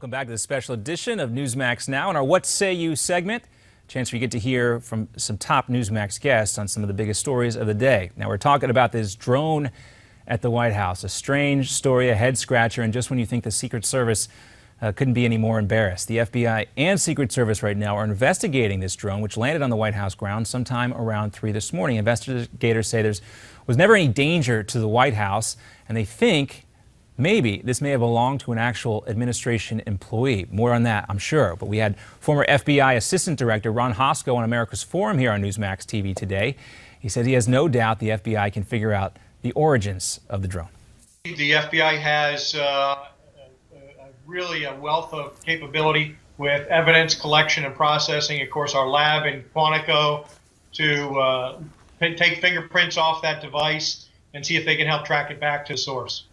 Welcome back to the special edition of Newsmax Now and our What Say You segment. Chance for you get to hear from some top Newsmax guests on some of the biggest stories of the day. Now we're talking about this drone at the White House, a strange story, a head scratcher, and just when you think the Secret Service couldn't be any more embarrassed. The FBI and Secret Service right now are investigating this drone, which landed on the White House grounds sometime around 3 this morning. Investigators say there was never any danger to the White House, and they think maybe this may have belonged to an actual administration employee. More on that, I'm sure. But we had former FBI Assistant Director Ron Hosko on America's Forum here on Newsmax TV today. He said he has no doubt the FBI can figure out the origins of the drone. The FBI has really a wealth of capability with evidence collection and processing. Of course, our lab in Quantico to take fingerprints off that device and see if they can help track it back to the source.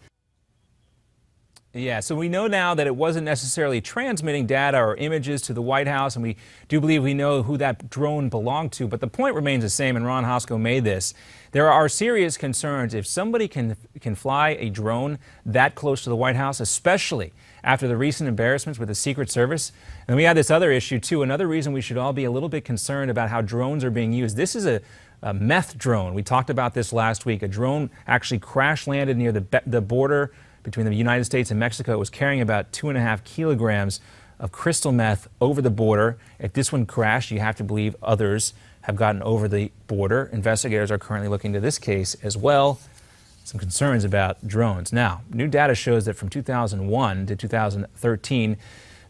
Yeah, so we know now that it wasn't necessarily transmitting data or images to the White House, and we do believe we know who that drone belonged to. But the point remains the same, and Ron Hosko made this. There are serious concerns if somebody can fly a drone that close to the White House, especially after the recent embarrassments with the Secret Service. And we have this other issue, too. Another reason we should all be a little bit concerned about how drones are being used. This is a meth drone. We talked about this last week. A drone actually crash landed near the border between the United States and Mexico. It was carrying about 2.5 kilograms of crystal meth over the border. If this one crashed, you have to believe others have gotten over the border. Investigators are currently looking into this case as well. Some concerns about drones. Now, new data shows that from 2001 to 2013,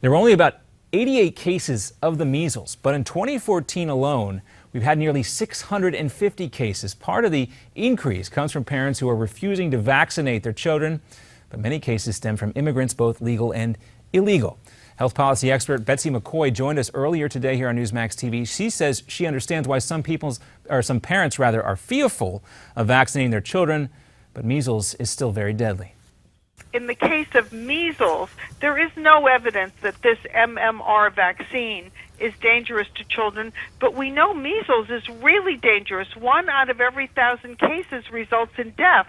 there were only about 88 cases of the measles. But in 2014 alone, we've had nearly 650 cases. Part of the increase comes from parents who are refusing to vaccinate their children. But many cases stem from immigrants, both legal and illegal. Health policy expert Betsy McCoy joined us earlier today here on Newsmax TV. She says she understands why some parents are fearful of vaccinating their children, but measles is still very deadly. In the case of measles, there is no evidence that this MMR vaccine is dangerous to children, but we know measles is really dangerous. 1 out of every 1,000 cases results in death.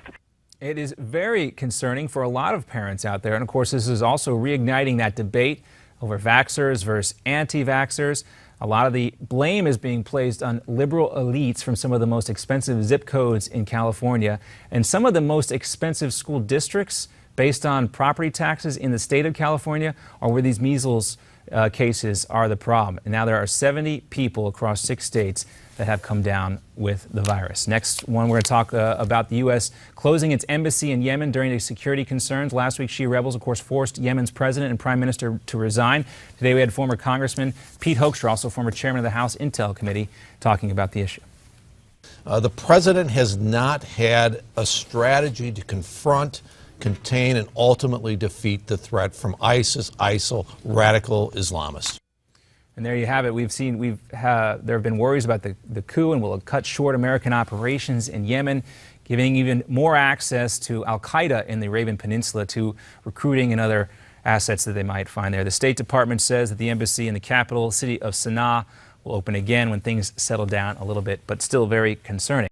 It is very concerning for a lot of parents out there. And of course, this is also reigniting that debate over vaxxers versus anti-vaxxers. A lot of the blame is being placed on liberal elites from some of the most expensive zip codes in California and some of the most expensive school districts based on property taxes in the state of California are where these measles cases are the problem. And now there are 70 people across 6 states that have come down with the virus. Next one, we're going to talk about the U.S. closing its embassy in Yemen during the security concerns. Last week, Shia rebels, of course, forced Yemen's president and prime minister to resign. Today, we had former Congressman Pete Hoekstra, also former chairman of the House Intel Committee, talking about the issue. The president has not had a strategy to confront, contain, and ultimately defeat the threat from ISIS, ISIL, radical Islamists. And there you have it. There have been worries about the coup and will it cut short American operations in Yemen, giving even more access to al-Qaeda in the Arabian Peninsula to recruiting and other assets that they might find there. The State Department says that the embassy in the capital city of Sana'a will open again when things settle down a little bit, but still very concerning.